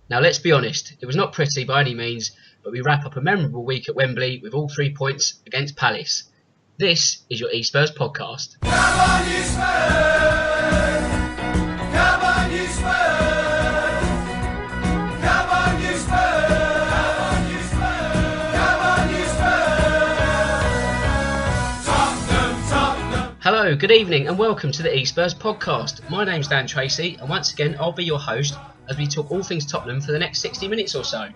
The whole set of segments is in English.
Now, let's be honest, it was not pretty by any means, but we wrap up a memorable week at Wembley with all 3 points against Palace. This is your E-Spurs Podcast. Come on, you Spurs! Come on, you Spurs! Come on, you Spurs! Come on, you Spurs! Tottenham! Hello, good evening and welcome to the E-Spurs Podcast. My name's Dan Tracey and once again I'll be your host as we talk all things Tottenham for the next 60 minutes or so.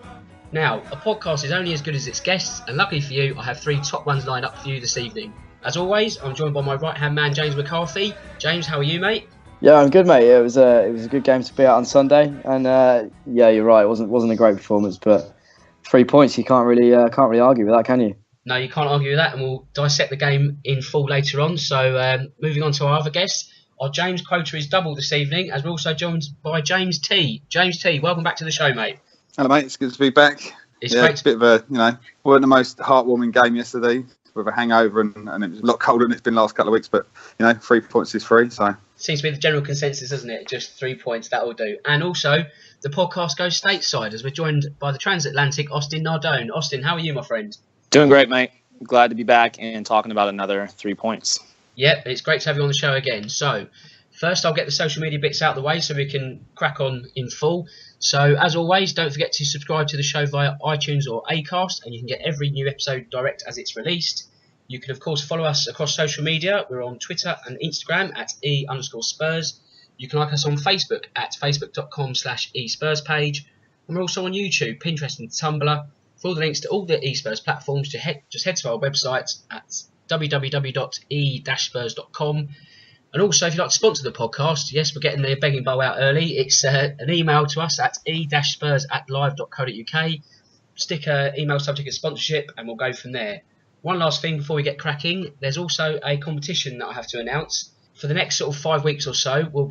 Now, a podcast is only as good as its guests, and luckily for you, I have 3 top ones lined up for you this evening. As always, I'm joined by my right-hand man, James McCarthy. James, how are you, mate? Yeah, I'm good, mate. It was a good game to be out on Sunday, and yeah, you're right. It wasn't a great performance, but 3 points, you can't really argue with that, can you? No, you can't argue with that, and we'll dissect the game in full later on. So, moving on to our other guest. Our James quota is double this evening, as we're also joined by James T. James T, welcome back to the show, mate. Hello, mate. It's good to be back. It's a bit of a, wasn't the most heartwarming game yesterday with a hangover and it was a lot colder than it's been the last couple of weeks, but, 3 points is free, so. Seems to be the general consensus, doesn't it? Just 3 points, that'll do. And also, the podcast goes stateside, as we're joined by the transatlantic Austin Nardone. Austin, how are you, my friend? Doing great, mate. Glad to be back and talking about another 3 points. Yep, it's great to have you on the show again. So, first I'll get the social media bits out of the way so we can crack on in full. So, as always, don't forget to subscribe to the show via iTunes or Acast, and you can get every new episode direct as it's released. You can, of course, follow us across social media. We're on Twitter and Instagram at E_Spurs. You can like us on Facebook at facebook.com/eSpurs page. And we're also on YouTube, Pinterest and Tumblr. For all the links to all the eSpurs platforms, just head to our website at www.e-spurs.com. And also, if you'd like to sponsor the podcast, yes, we're getting the begging bowl out early. It's an email to us at e-spurs@live.co.uk. Stick an email subject as sponsorship and we'll go from there. One last thing before we get cracking, there's also a competition that I have to announce. For the next sort of 5 weeks or so, we'll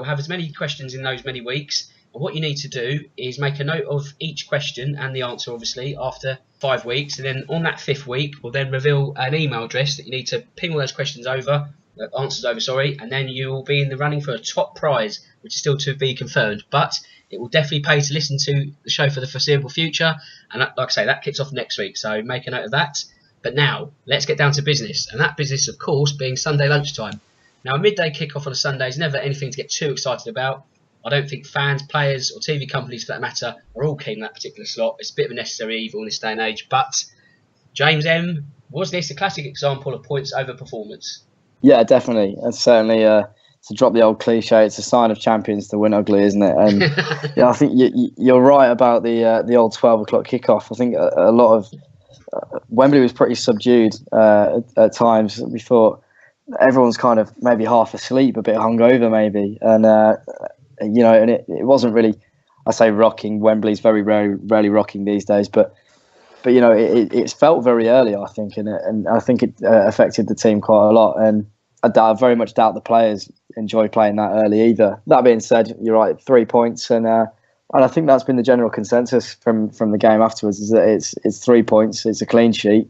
have as many questions in those many weeks. And what you need to do is make a note of each question and the answer, obviously, after 5 weeks. And then on that 5th week, we'll then reveal an email address that you need to ping all those questions over. Answers over, and then you will be in the running for a top prize, which is still to be confirmed, but it will definitely pay to listen to the show for the foreseeable future, and like I say, that kicks off next week, so make a note of that. But now, let's get down to business, and that business, of course, being Sunday lunchtime. Now, a midday kickoff on a Sunday is never anything to get too excited about. I don't think fans, players, or TV companies, for that matter, are all keen on that particular slot. It's a bit of a necessary evil in this day and age, but James M, was this a classic example of points over performance? Yeah, definitely. It's certainly, to drop the old cliche, it's a sign of champions to win ugly, isn't it? And yeah, I think you're right about the old 12 o'clock kickoff. I think a lot of Wembley was pretty subdued at times. We thought everyone's kind of maybe half asleep, a bit hungover maybe. And, and it wasn't really, I say rocking. Wembley's very rarely rocking these days, but it felt very early, I think, and I think it affected the team quite a lot. And I very much doubt the players enjoy playing that early either. That being said, you're right, 3 points, and I think that's been the general consensus from the game afterwards, is that it's 3 points, it's a clean sheet,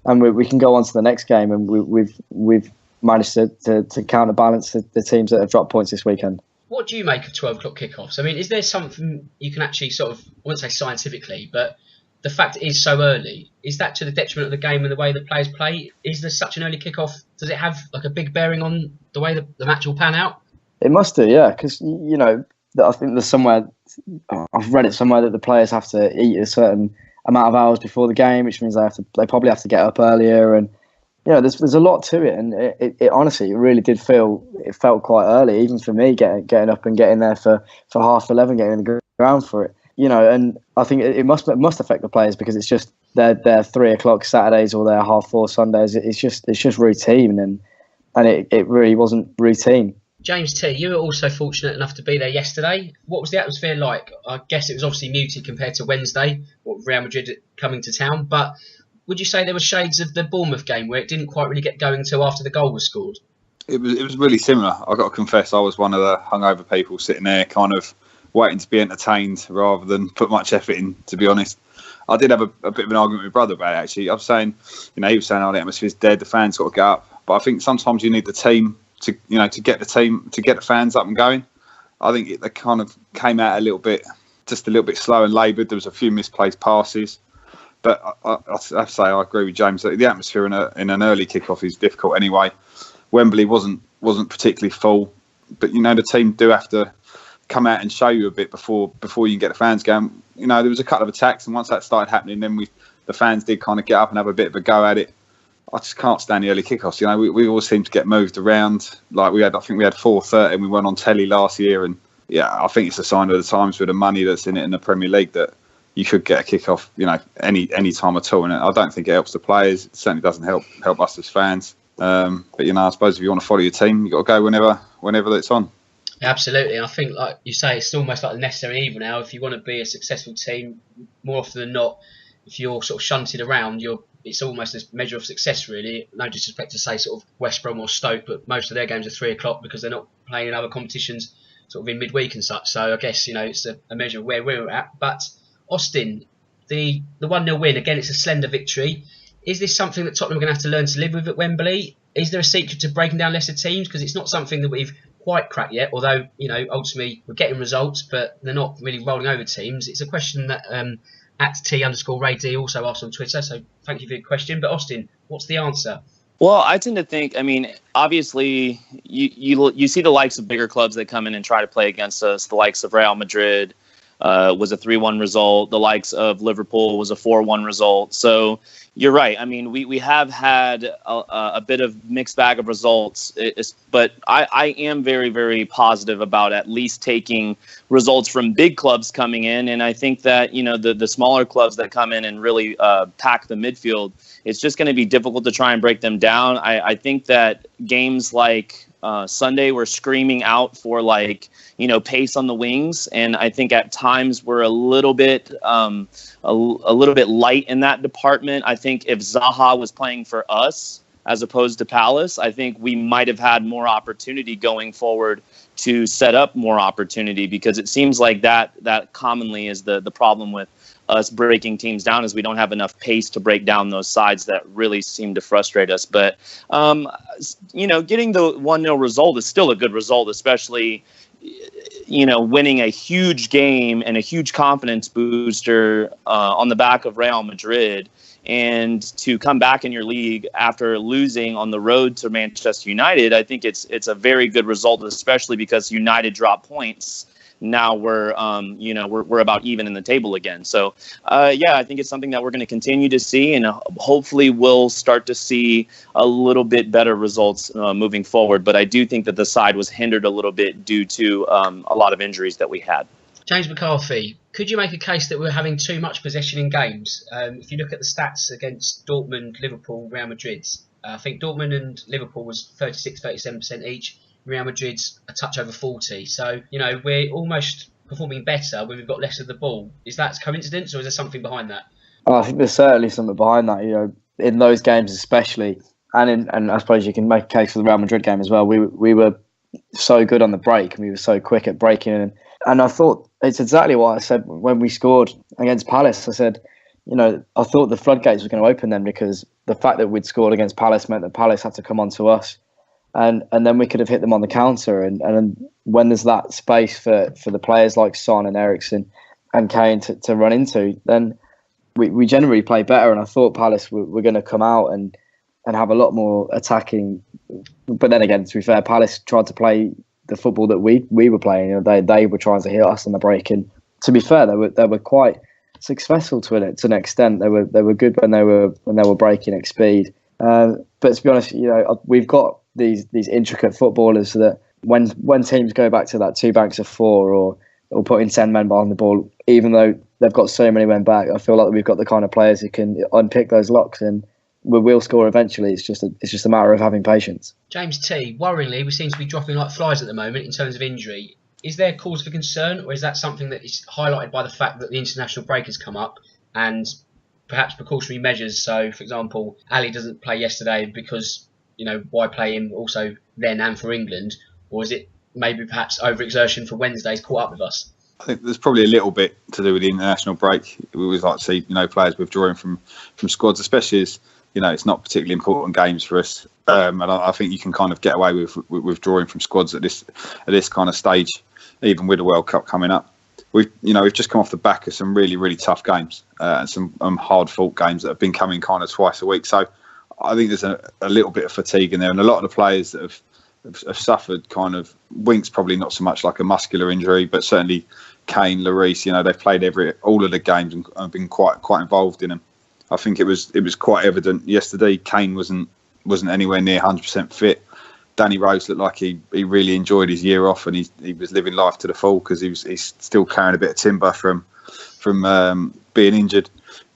and we can go on to the next game, and we've managed to counterbalance the teams that have dropped points this weekend. What do you make of 12 o'clock kickoffs? I mean, is there something you can actually sort of, I wouldn't say scientifically, but the fact it is so early, is that to the detriment of the game and the way the players play? Is there such an early kickoff? Does it have like a big bearing on the way the match will pan out? It must do, yeah, because, I think there's somewhere, I've read it somewhere that the players have to eat a certain amount of hours before the game, which means they probably have to get up earlier, and there's a lot to it, and it honestly, it really felt quite early, even for me, getting up and getting there for 11:30, getting in the ground for it. And I think it must affect the players, because it's just their 3 o'clock Saturdays or their 4:30 Sundays. It's just routine, and it really wasn't routine. James T, you were also fortunate enough to be there yesterday. What was the atmosphere like? I guess it was obviously muted compared to Wednesday, or Real Madrid coming to town, but would you say there were shades of the Bournemouth game where it didn't quite really get going until after the goal was scored? It was really similar. I've got to confess, I was one of the hungover people sitting there kind of waiting to be entertained rather than put much effort in, to be honest. I did have a bit of an argument with my brother about it, actually. I was saying, he was saying, the atmosphere's dead, the fans got to get up. But I think sometimes you need the team to get the fans up and going. I think they kind of came out just a little bit slow and laboured. There was a few misplaced passes. But I have to say, I agree with James that the atmosphere in an early kickoff is difficult anyway. Wembley wasn't particularly full, but the team do have to come out and show you a bit before you can get the fans going. There was a couple of attacks, and once that started happening, then the fans did kind of get up and have a bit of a go at it. I just can't stand the early kickoffs. We always seem to get moved around. Like I think we had 4:30 and we went on telly last year, and I think it's a sign of the times with the money that's in it in the Premier League that you could get a kick-off, any time at all. And I don't think it helps the players. It certainly doesn't help us as fans. But I suppose if you want to follow your team, you've got to go whenever it's on. Absolutely. And I think, like you say, it's almost like the necessary evil now. If you want to be a successful team, more often than not, if you're sort of shunted around, it's almost a measure of success, really. No disrespect to say sort of West Brom or Stoke, but most of their games are 3 o'clock because they're not playing in other competitions sort of in midweek and such. So I guess, it's a measure of where we're at. But Austin, the 1-0 win, again, it's a slender victory. Is this something that Tottenham are going to have to learn to live with at Wembley? Is there a secret to breaking down lesser teams? Because it's not something that we've quite cracked yet, although, ultimately we're getting results, but they're not really rolling over teams. It's a question that at T_RayD also asked on Twitter, so thank you for your question. But Austin, what's the answer? Well, I tend to think, obviously you see the likes of bigger clubs that come in and try to play against us, the likes of Real Madrid, was a 3-1 result. The likes of Liverpool was a 4-1 result. So you're right. We have had a bit of mixed bag of results, but I am very, very positive about at least taking results from big clubs coming in. And I think that, the smaller clubs that come in and really pack the midfield, it's just going to be difficult to try and break them down. I think that games like Sunday were screaming out for pace on the wings, and I think at times we're a little bit light in that department. I think if Zaha was playing for us as opposed to Palace, I think we might have had more opportunity going forward to set up more opportunity, because it seems like that commonly is the problem with us breaking teams down, is we don't have enough pace to break down those sides that really seem to frustrate us. But, getting the 1-0 result is still a good result, especially, winning a huge game and a huge confidence booster on the back of Real Madrid, and to come back in your league after losing on the road to Manchester United. I think it's a very good result, especially because United dropped points. Now we're about even in the table again. So, I think it's something that we're going to continue to see, and hopefully we'll start to see a little bit better results moving forward. But I do think that the side was hindered a little bit due to a lot of injuries that we had. James McCarthy, could you make a case that we're having too much possession in games? If you look at the stats against Dortmund, Liverpool, Real Madrid, I think Dortmund and Liverpool was 36-37% each. Real Madrid's a touch over 40. So, we're almost performing better when we've got less of the ball. Is that coincidence, or is there something behind that? I think there's certainly something behind that, in those games especially. And I suppose you can make a case for the Real Madrid game as well. We were so good on the break, and we were so quick at breaking in. And I thought it's exactly what I said when we scored against Palace. I said, I thought the floodgates were going to open then, because the fact that we'd scored against Palace meant that Palace had to come on to us. And then we could have hit them on the counter. And when there's that space for the players like Son and Eriksen and Kane to run into, then we generally play better. And I thought Palace were going to come out and have a lot more attacking. But then again, to be fair, Palace tried to play the football that we were playing. They were trying to hit us on the break. And to be fair, they were quite successful to an extent. They were good when they were breaking at speed. But to be honest, we've got these intricate footballers that when teams go back to that 2 banks of 4 or putting 10 men behind the ball, even though they've got so many men back, I feel like we've got the kind of players who can unpick those locks, and we will score eventually. It's just a matter of having patience. James T, worryingly, we seem to be dropping like flies at the moment in terms of injury. Is there cause for concern, or is that something that is highlighted by the fact that the international break has come up and perhaps precautionary measures? So, for example, Ali doesn't play yesterday because, why play him also then and for England? Or is it maybe perhaps overexertion for Wednesday's caught up with us? I think there's probably a little bit to do with the international break. We always like to see, players withdrawing from squads, especially as, it's not particularly important games for us. And I think you can kind of get away with withdrawing from squads at this kind of stage, even with the World Cup coming up. We've just come off the back of some really, really tough games and some hard-fought games that have been coming kind of twice a week. So I think there's a little bit of fatigue in there, and a lot of the players that have suffered kind of, Winks probably not so much like a muscular injury, but certainly Kane, Lloris, they've played all of the games and have been quite involved in them. I think it was quite evident yesterday. Kane wasn't anywhere near 100% fit. Danny Rose looked like he really enjoyed his year off, and he was living life to the full because he's still carrying a bit of timber from being injured.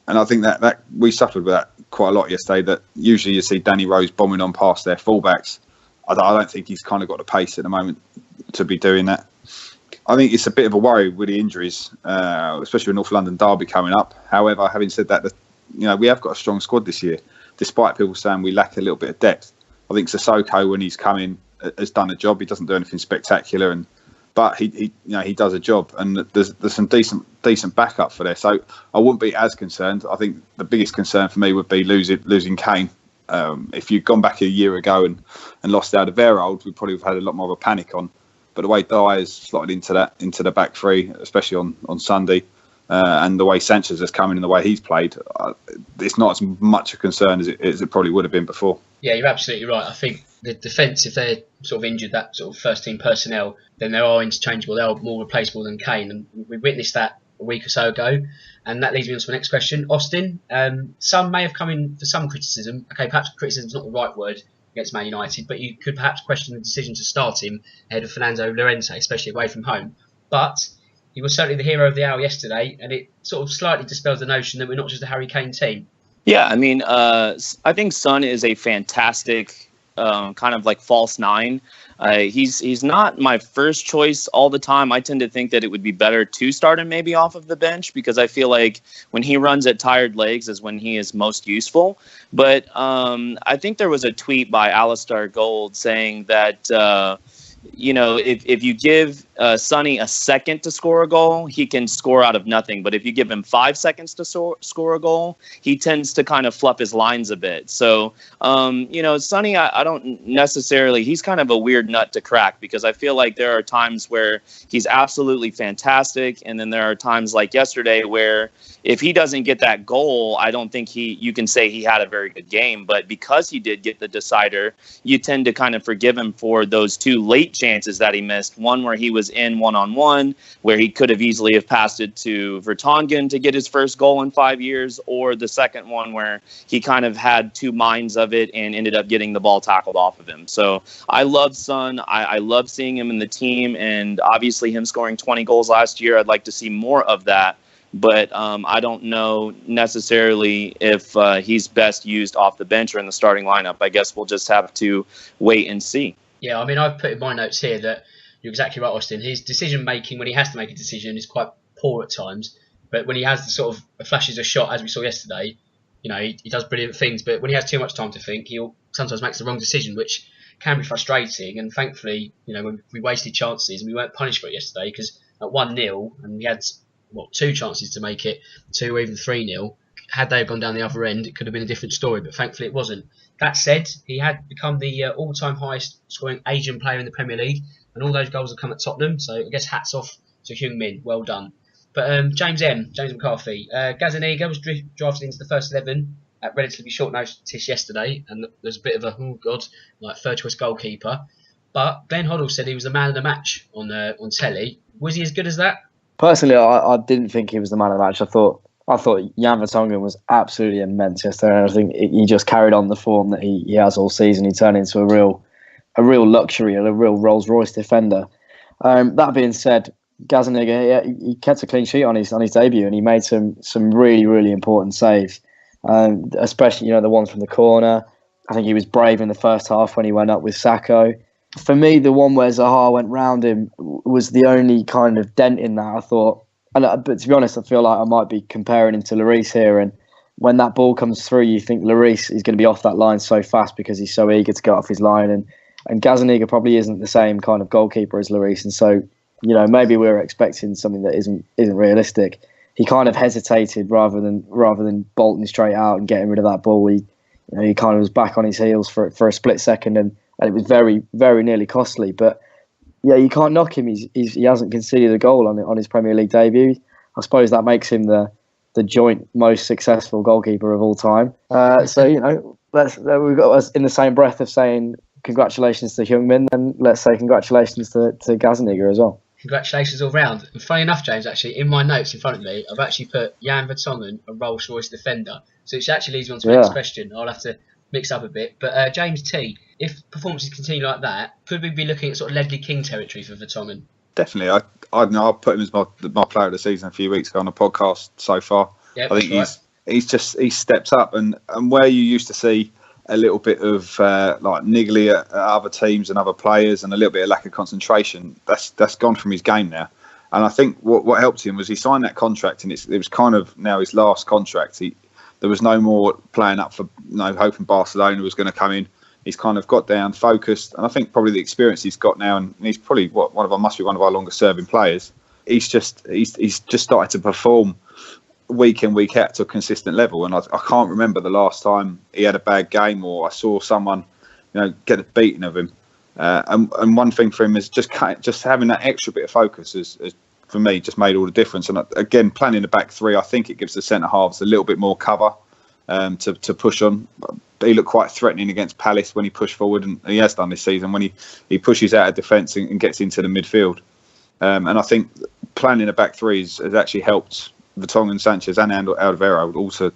And I think that we suffered with that quite a lot yesterday. That usually you see Danny Rose bombing on past their fullbacks. I don't think he's kind of got the pace at the moment to be doing that. I think it's a bit of a worry with the injuries, especially with North London derby coming up. However, having said that, we have got a strong squad this year, despite people saying we lack a little bit of depth. I think Sissoko, when he's come in, has done a job. He doesn't do anything spectacular, but he does a job, and there's some decent backup for there. So I wouldn't be as concerned. I think the biggest concern for me would be losing Kane. If you'd gone back a year ago and lost Alderweireld, we probably would have had a lot more of a panic on. But the way Dyer has slotted into the back three, especially on Sunday, and the way Sanchez has come in and the way he's played, it's not as much a concern as it probably would have been before. Yeah, you're absolutely right. I think the defence, if they're sort of injured, that sort of first team personnel, then they are interchangeable. They are more replaceable than Kane, and we witnessed that a week or so ago. And that leads me on to the next question. Austin, some may have come in for some criticism. Okay, perhaps criticism is not the right word against Man United, but you could perhaps question the decision to start him ahead of Fernando Llorente, especially away from home. But he was certainly the hero of the hour yesterday, and it sort of slightly dispels the notion that we're not just a Harry Kane team. Yeah, I mean, I think Son is a fantastic kind of like false nine. He's not my first choice all the time. I tend to think that it would be better to start him maybe off of the bench, because I feel like when he runs at tired legs is when he is most useful. But I think there was a tweet by Alistair Gold saying that, if you give Sonny a second to score a goal, he can score out of nothing. But if you give him 5 seconds to score a goal, he tends to kind of fluff his lines a bit. So, Sonny, I don't necessarily, he's kind of a weird nut to crack, because I feel like there are times where he's absolutely fantastic. And then there are times like yesterday where if he doesn't get that goal, I don't think you can say he had a very good game. But because he did get the decider, you tend to kind of forgive him for those 2 late chances that he missed. One where he was in one-on-one, where he could have easily have passed it to Vertonghen to get his first goal in 5 years, or the second one where he kind of had 2 minds of it and ended up getting the ball tackled off of him. So I love Son. I love seeing him in the team, and obviously him scoring 20 goals last year, I'd like to see more of that. But I don't know necessarily if he's best used off the bench or in the starting lineup. I guess we'll just have to wait and see. Yeah, I mean, I've put in my notes here that you're exactly right, Austin. His decision-making, when he has to make a decision, is quite poor at times. But when he has the sort of flashes a shot, as we saw yesterday, he does brilliant things. But when he has too much time to think, he'll sometimes makes the wrong decision, which can be frustrating. And thankfully, we wasted chances and we weren't punished for it yesterday, because at 1-0, and we had 2 chances to make it 2 or even 3-0. Had they gone down the other end, it could have been a different story, but thankfully it wasn't. That said, he had become the all-time highest scoring Asian player in the Premier League, and all those goals have come at Tottenham, so I guess hats off to Heung-min. Well done. But James McCarthy, Gazzaniga was drafted into the first 11 at relatively short notice yesterday, and there's a bit of a third choice goalkeeper. But Glenn Hoddle said he was the man of the match on telly. Was he as good as that? Personally, I didn't think he was the man of the match. I thought Jan Vertonghen was absolutely immense yesterday, and I think he just carried on the form that he has all season. He turned into a real luxury and a real Rolls-Royce defender. That being said, Gazzaniga, he kept a clean sheet on his debut, and he made some really, really important saves, especially the ones from the corner. I think he was brave in the first half when he went up with Sacco. For me, the one where Zaha went round him was the only kind of dent in that, I thought. But to be honest, I feel like I might be comparing him to Lloris here. And when that ball comes through, you think Lloris is going to be off that line so fast because he's so eager to get off his line. And Gazzaniga probably isn't the same kind of goalkeeper as Lloris. And so maybe we were expecting something that isn't realistic. He kind of hesitated rather than bolting straight out and getting rid of that ball. He kind of was back on his heels for a split second, and it was very, very nearly costly. But yeah, you can't knock him. He hasn't conceded a goal on his Premier League debut. I suppose that makes him the joint most successful goalkeeper of all time. So we've got in the same breath of saying congratulations to Heung-min, and let's say congratulations to Gazaniga as well. Congratulations all round. And funny enough, James, actually, in my notes in front of me, I've actually put Jan Vertonghen, a Rolls-Royce defender. So it actually leads me on to the next question. I'll have to mix up a bit. But James T, if performances continue like that, could we be looking at sort of Ledley King territory for Vertonghen? Definitely. I put him as my player of the season a few weeks ago on the podcast so far. Yep, I think he's stepped up, and where you used to see a little bit of like niggly at other teams and other players and a little bit of lack of concentration, that's gone from his game now. And I think what helped him was he signed that contract, and it was kind of now his last contract. There was no more playing up for hoping Barcelona was going to come in. He's kind of got down, focused, and I think probably the experience he's got now, and he's probably must be one of our longest serving players. He's just started to perform week in, week out to a consistent level, and I can't remember the last time he had a bad game or I saw someone get a beating of him. And one thing for him is just having that extra bit of focus has for me just made all the difference. And again, planning the back three, I think it gives the centre halves a little bit more cover to push on. He looked quite threatening against Palace when he pushed forward, and he has done this season when he pushes out of defence and gets into the midfield. And I think planning a back three has actually helped Vertonghen, Sanchez and Alderweireld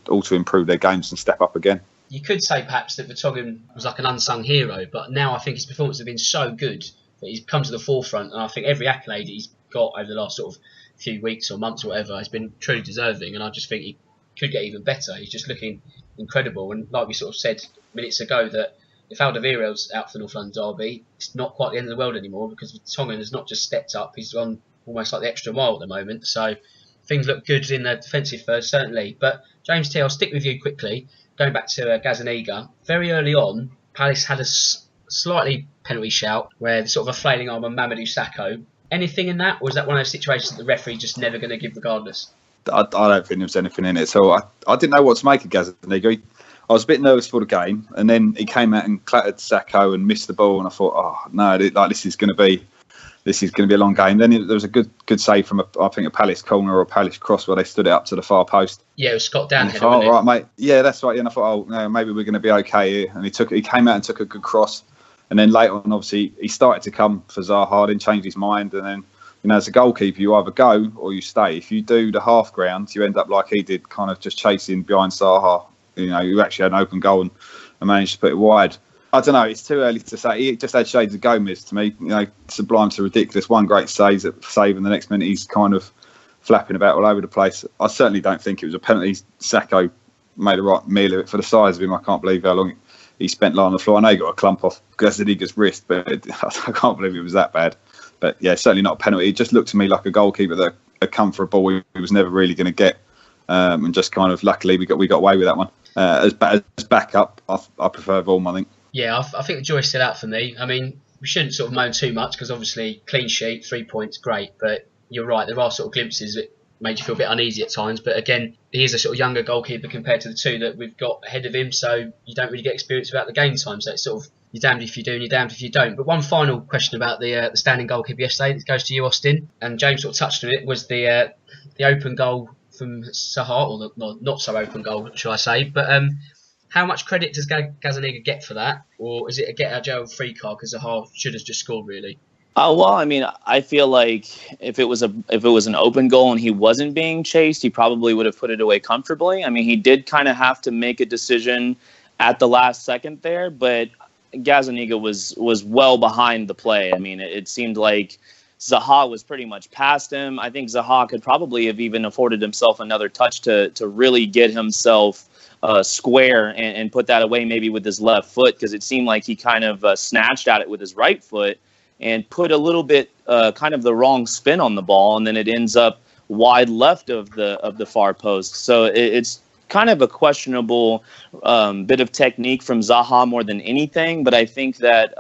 all to improve their games and step up again. You could say perhaps that Vertonghen was like an unsung hero, but now I think his performances have been so good that he's come to the forefront, and I think every accolade he's got over the last sort of few weeks or months or whatever has been truly deserving, and I just think he could get even better. He's just looking incredible, and like we sort of said minutes ago, that if Alderweireld's out for the North London derby, it's not quite the end of the world anymore, because Vertonghen has not just stepped up, he's gone almost like the extra mile at the moment. So things look good in the defensive third, certainly. But James T, I'll stick with you quickly. Going back to Gazaniga, very early on, Palace had a slightly penalty shout where sort of a flailing arm on Mamadou Sakho. Anything in that, or is that one of those situations that the referee just never going to give regardless? I don't think there was anything in it. So I didn't know what to make of Gazaniga. I was a bit nervous for the game, and then he came out and clattered Sakho and missed the ball, and I thought, oh no, this is going to be a long game. Then there was a good save from a Palace corner or a Palace cross where they stood it up to the far post. Yeah, it was Scott Downhead. Oh, right, mate. Yeah, that's right. Yeah, and I thought, oh, no, maybe we're going to be okay here. And he came out and took a good cross. And then later on, obviously, he started to come for Zaha, then changed his mind. And then, as a goalkeeper, you either go or you stay. If you do the half ground, you end up like he did, kind of just chasing behind Zaha. You actually had an open goal and managed to put it wide. I don't know. It's too early to say. He just had shades of Gomez to me. Sublime to ridiculous. One great save, and the next minute he's kind of flapping about all over the place. I certainly don't think it was a penalty. Sakho made a right meal of it for the size of him. I can't believe how long he spent lying on the floor. I know he got a clump off Gazaniga's wrist, but I can't believe it was that bad. But yeah, certainly not a penalty. It just looked to me like a goalkeeper that had come for a ball he was never really going to get, and just kind of luckily we got away with that one. As backup, I prefer Vorm, I think. Yeah, I think the jury's still out for me. I mean, we shouldn't sort of moan too much because obviously clean sheet, 3 points, great. But you're right, there are sort of glimpses that made you feel a bit uneasy at times. But again, he is a sort of younger goalkeeper compared to the two that we've got ahead of him. So you don't really get experience about the game time. So it's sort of you're damned if you do and you're damned if you don't. But one final question about the standing goalkeeper yesterday, that goes to you, Austin. And James sort of touched on it, was the open goal from Zaha, or the not so open goal, shall I say. But how much credit does Gazaniga get for that? Or is it a get-out-of-jail-free card because Zaha should have just scored, really? Well, I mean, I feel like if it was an open goal and he wasn't being chased, he probably would have put it away comfortably. I mean, he did kind of have to make a decision at the last second there, but Gazaniga was well behind the play. I mean, it seemed like Zaha was pretty much past him. I think Zaha could probably have even afforded himself another touch to really get himself square and put that away maybe with his left foot, because it seemed like he kind of snatched at it with his right foot and put a little bit kind of the wrong spin on the ball, and then it ends up wide left of the far post. So it's kind of a questionable bit of technique from Zaha more than anything, but I think that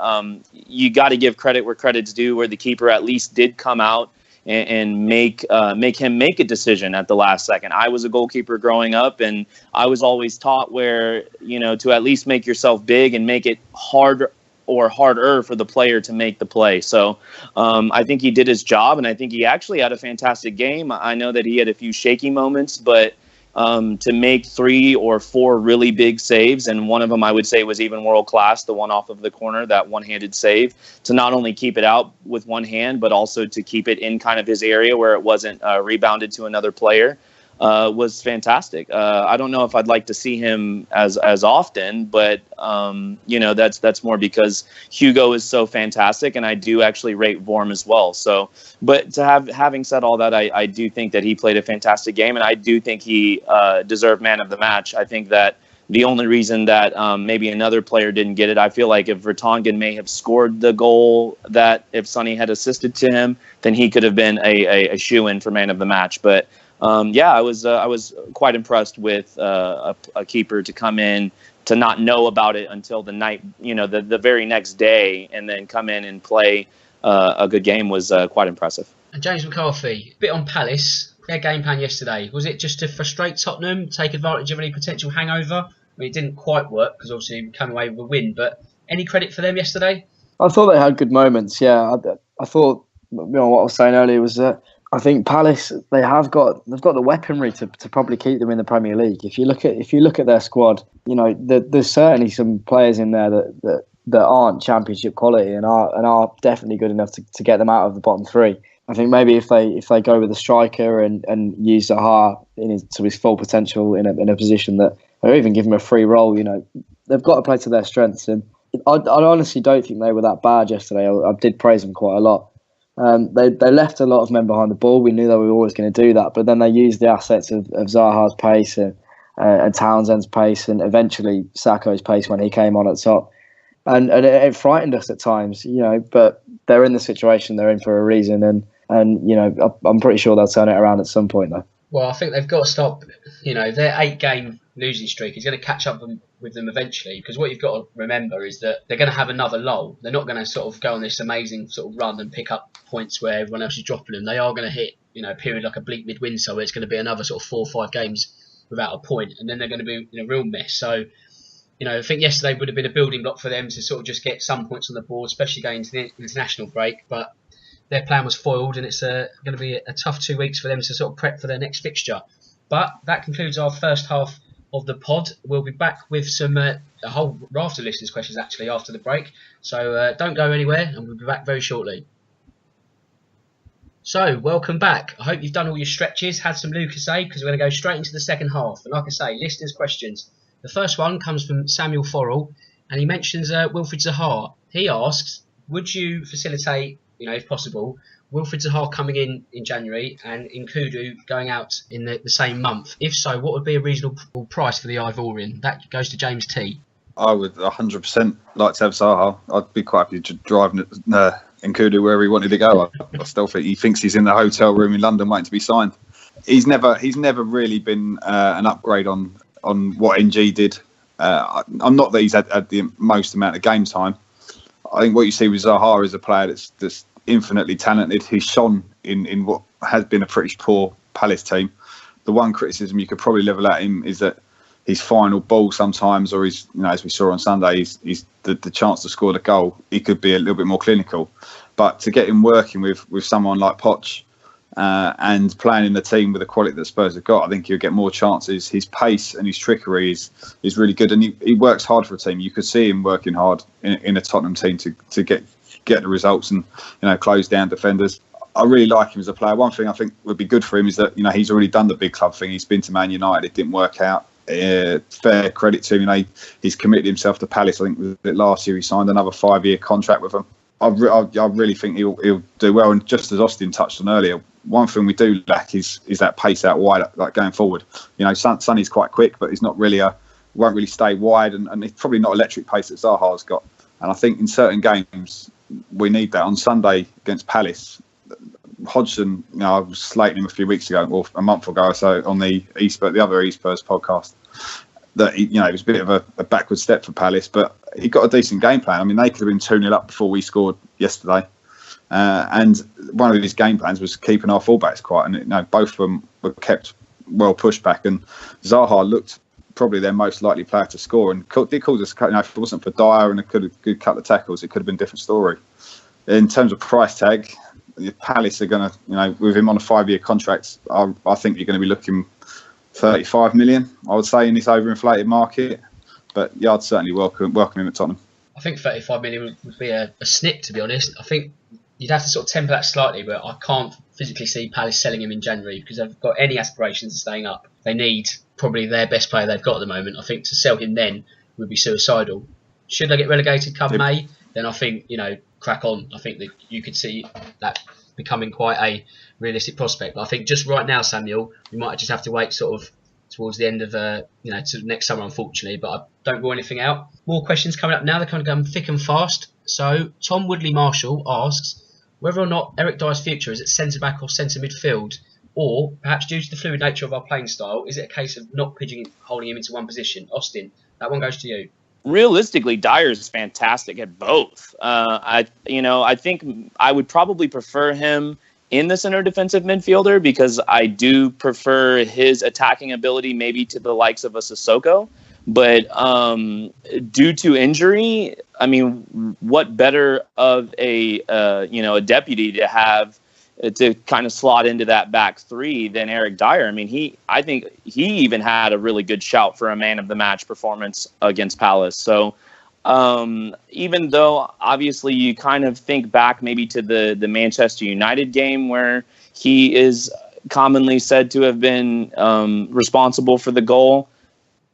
you got to give credit where credit's due, where the keeper at least did come out and make him make a decision at the last second. I was a goalkeeper growing up, and I was always taught where, to at least make yourself big and make it harder for the player to make the play. So I think he did his job, and I think he actually had a fantastic game. I know that he had a few shaky moments, but to make 3 or 4 really big saves, and one of them I would say was even world class, the one off of the corner, that one-handed save, to not only keep it out with one hand, but also to keep it in kind of his area where it wasn't rebounded to another player, was fantastic. I don't know if I'd like to see him as often, but that's more because Hugo is so fantastic, and I do actually rate Vorm as well. So, but having said all that, I do think that he played a fantastic game, and I do think he deserved man of the match. I think that the only reason that maybe another player didn't get it, I feel like if Vertonghen may have scored the goal that if Sonny had assisted to him, then he could have been a shoo-in for man of the match. But I was quite impressed with a keeper to come in, to not know about it until the night, the very next day, and then come in and play a good game was quite impressive. And James McCarthy, a bit on Palace, their game plan yesterday, was it just to frustrate Tottenham, take advantage of any potential hangover? I mean, it didn't quite work because obviously we came away with a win, but any credit for them yesterday? I thought they had good moments, yeah. I thought, what I was saying earlier was that I think Palace, they've got the weaponry to probably keep them in the Premier League. If you look at their squad, there's certainly some players in there that aren't Championship quality and are definitely good enough to get them out of the bottom 3. I think maybe if they go with a striker and use Zaha to his full potential in a position that, or even give him a free role, they've got to play to their strengths. And I honestly don't think they were that bad yesterday. I did praise them quite a lot. They left a lot of men behind the ball. We knew they were always going to do that, but then they used the assets of Zaha's pace and Townsend's pace, and eventually Sakho's pace when he came on at top. And it frightened us at times, but they're in the situation they're in for a reason, and I'm pretty sure they'll turn it around at some point though. Well, I think they've got to stop, their 8-game losing streak is going to catch up with them eventually, because what you've got to remember is that they're going to have another lull. They're not going to sort of go on this amazing sort of run and pick up points where everyone else is dropping them. They are going to hit, a period like a bleak midwinter where it's going to be another sort of 4 or 5 games without a point, and then they're going to be in a real mess. So, I think yesterday would have been a building block for them to sort of just get some points on the board, especially going into the international break. But their plan was foiled, and it's going to be a tough 2 weeks for them to sort of prep for their next fixture. But that concludes our first half of the pod. We'll be back with a whole raft of listeners' questions actually after the break. So don't go anywhere, and we'll be back very shortly. So, welcome back. I hope you've done all your stretches, had some Lucozade, because we're going to go straight into the second half. And like I say, listeners' questions. The first one comes from Samuel Forrell, and he mentions Wilfried Zaha. He asks, would you facilitate, if possible, Wilfried Zaha coming in January and Nkudu going out in the same month? If so, what would be a reasonable price for the Ivorian? That goes to James T. I would 100% like to have Zaha. I'd be quite happy to drive Nkudu wherever he wanted to go. I still think he thinks he's in the hotel room in London waiting to be signed. He's never really been an upgrade on what NG did. I'm not that he's had the most amount of game time. I think what you see with Zaha is a player that's infinitely talented. He's shone in what has been a pretty poor Palace team. The one criticism you could probably level at him is that his final ball sometimes, or his, as we saw on Sunday, he's the chance to score the goal. He could be a little bit more clinical, but to get him working with someone like Poch and playing in the team with the quality that Spurs have got, I think he'll get more chances. His pace and his trickery is really good, and he works hard for a team. You could see him working hard in a Tottenham team to get the results and close down defenders. I really like him as a player. One thing I think would be good for him is that he's already done the big club thing. He's been to Man United, it didn't work out. Fair credit to him. He's committed himself to Palace. I think last year he signed another 5-year contract with them. I really think he'll do well. And just as Austin touched on earlier, one thing we do lack is that pace out wide, like going forward. Sonny's quite quick, but he's not really won't really stay wide, and he's probably not electric pace that Zaha's got. And I think in certain games we need that. On Sunday against Palace, Hodgson, I was slating him a few weeks ago, or a month ago or so, on the other E-Spurs podcast, that it was a bit of a backward step for Palace, but he got a decent game plan. I mean, they could have been 2-0 up before we scored yesterday. And one of his game plans was keeping our fullbacks quiet, and both of them were kept well pushed back. And Zaha looked probably their most likely player to score, and did cause us. If it wasn't for Dyer and a good couple of tackles, it could have been a different story. In terms of price tag, Palace are going to, with him on a 5-year contract, I think you're going to be looking 35 million, I would say, in this overinflated market. But yeah, I'd certainly welcome him at Tottenham. I think 35 million would be a snip, to be honest. I think you'd have to sort of temper that slightly, but I can't physically see Palace selling him in January because they've got any aspirations of staying up. They need probably their best player they've got at the moment. I think to sell him then would be suicidal. Should they get relegated come May, then I think, crack on. I think that you could see that becoming quite a realistic prospect. But I think just right now, Samuel, we might just have to wait sort of towards the end of, to next summer, unfortunately. But I don't rule anything out. More questions coming up now. They're kind of going thick and fast. So Tom Woodley Marshall asks whether or not Eric Dyer's future is at centre-back or centre midfield, or perhaps due to the fluid nature of our playing style, is it a case of not holding him into one position? Austin, that one goes to you. Realistically, Dyer's fantastic at both. I think I would probably prefer him in the center defensive midfielder because I do prefer his attacking ability maybe to the likes of a Sissoko. But due to injury, I mean, what better of a deputy to have to kind of slot into that back three than Eric Dyer? I mean, I think he even had a really good shout for a man of the match performance against Palace. So even though obviously you kind of think back maybe to the Manchester United game where he is commonly said to have been responsible for the goal,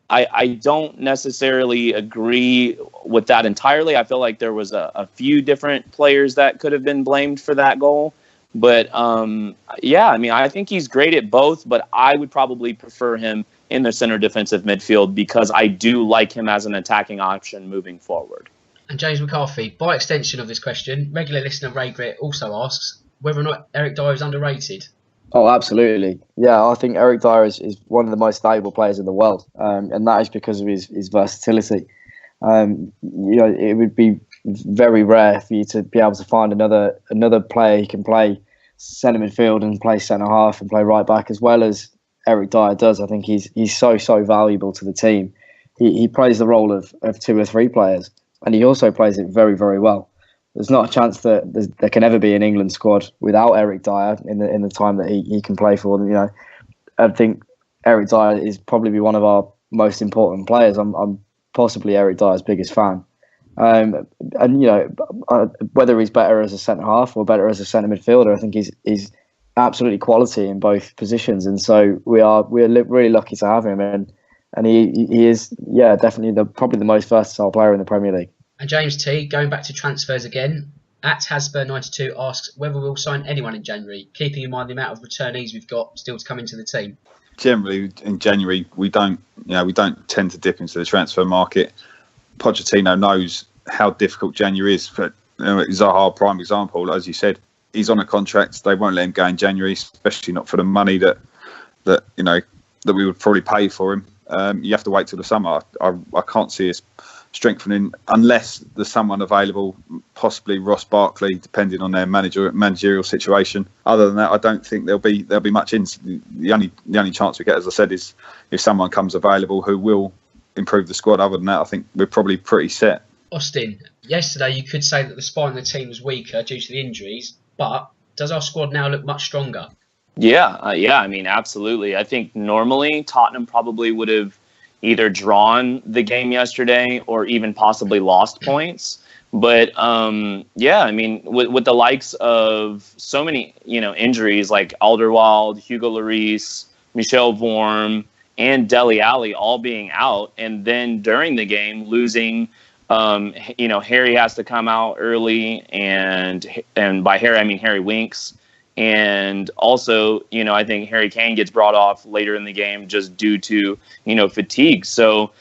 I don't necessarily agree with that entirely. I feel like there was a few different players that could have been blamed for that goal. But, I think he's great at both, but I would probably prefer him in the center defensive midfield because I do like him as an attacking option moving forward. And James McCarthy, by extension of this question, regular listener Ray Grit also asks whether or not Eric Dyer is underrated. Oh, absolutely. Yeah, I think Eric Dyer is one of the most valuable players in the world, and that is because of his versatility. It would be very rare for you to be able to find another player who can play centre midfield and play centre half and play right back as well as Eric Dyer does. I think he's so valuable to the team. He plays the role of 2 or 3 players, and he also plays it very, very well. There's not a chance that there can ever be an England squad without Eric Dyer in the time that he can play for them. I think Eric Dyer is probably one of our most important players. I'm possibly Eric Dyer's biggest fan. Whether he's better as a centre half or better as a centre midfielder, I think he's absolutely quality in both positions, and so we're really lucky to have him. And he is definitely probably the most versatile player in the Premier League. And James T, going back to transfers again, at Hasper92 asks whether we'll sign anyone in January, keeping in mind the amount of returnees we've got still to come into the team. Generally, in January, we don't tend to dip into the transfer market. Pochettino knows how difficult January is. For Zaha, prime example, as you said, he's on a contract. They won't let him go in January, especially not for the money that we would probably pay for him. You have to wait till the summer. I can't see us strengthening unless there's someone available, possibly Ross Barkley, depending on their managerial situation. Other than that, I don't think there'll be much in. The only chance we get, as I said, is if someone comes available who will improve the squad. Other than that, I think we're probably pretty set. Austin, yesterday you could say that the spine of the team was weaker due to the injuries, but does our squad now look much stronger? Yeah, I mean, absolutely. I think normally Tottenham probably would have either drawn the game yesterday or even possibly lost points. But I mean, with the likes of so many, injuries like Alderweireld, Hugo Lloris, Michel Vorm, and Dele Alli all being out, and then during the game losing, Harry has to come out early, and by Harry I mean Harry Winks. And also, I think Harry Kane gets brought off later in the game just due to, fatigue. So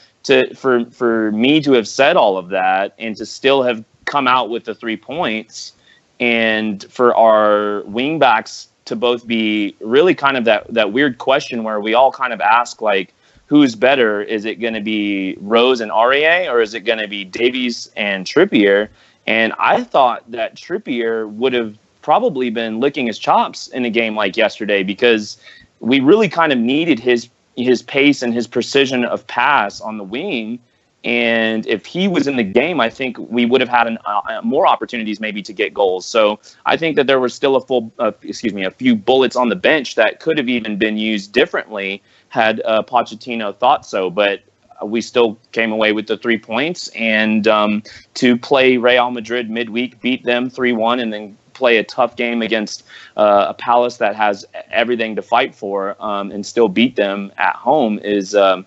for me to have said all of that and to still have come out with the 3 points, and for our wing backs to both be really kind of that weird question where we all kind of ask, like, who's better? Is it going to be Rose and Aurier, or is it going to be Davies and Trippier? And I thought that Trippier would have probably been licking his chops in a game like yesterday, because we really kind of needed his pace and his precision of pass on the wing. And if he was in the game, I think we would have had more opportunities maybe to get goals. So I think that there were still a few bullets on the bench that could have even been used differently had Pochettino thought so. But we still came away with the 3 points, and to play Real Madrid midweek, beat them 3-1, and then play a tough game against a Palace that has everything to fight for, and still beat them at home is a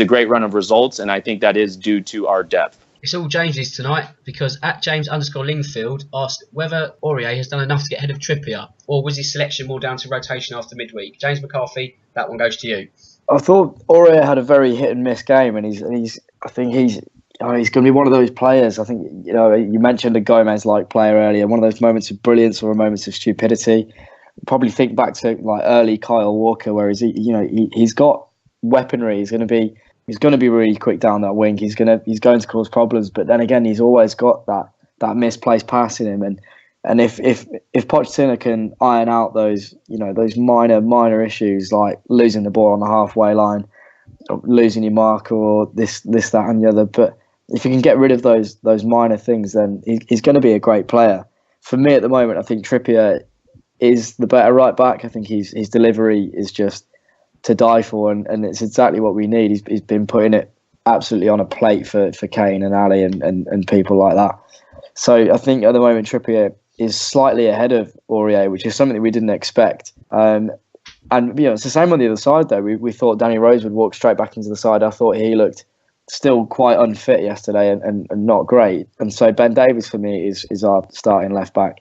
great run of results, and I think that is due to our depth. It's all James's tonight, because at James_Lingfield asked whether Aurier has done enough to get ahead of Trippier, or was his selection more down to rotation after midweek? James McCarthy, that one goes to you. I thought Aurier had a very hit and miss game, and I think he's going to be one of those players. I think, you mentioned a Gomez-like player earlier, one of those moments of brilliance or moments of stupidity. Probably think back to like early Kyle Walker, where he's got weaponry. He's going to be really quick down that wing. He's going to cause problems, but then again, he's always got that misplaced pass in him. And if Pochettino can iron out those minor issues, like losing the ball on the halfway line, or losing your marker, or this, that, and the other, but if you can get rid of those minor things, then he's going to be a great player. For me at the moment, I think Trippier is the better right back. I think his delivery is just to die for, and it's exactly what we need. He's been putting it absolutely on a plate for Kane and Ali and people like that. So I think at the moment Trippier is slightly ahead of Aurier, which is something that we didn't expect. And it's the same on the other side though. We thought Danny Rose would walk straight back into the side. I thought he looked still quite unfit yesterday and not great. And so Ben Davies for me is our starting left back.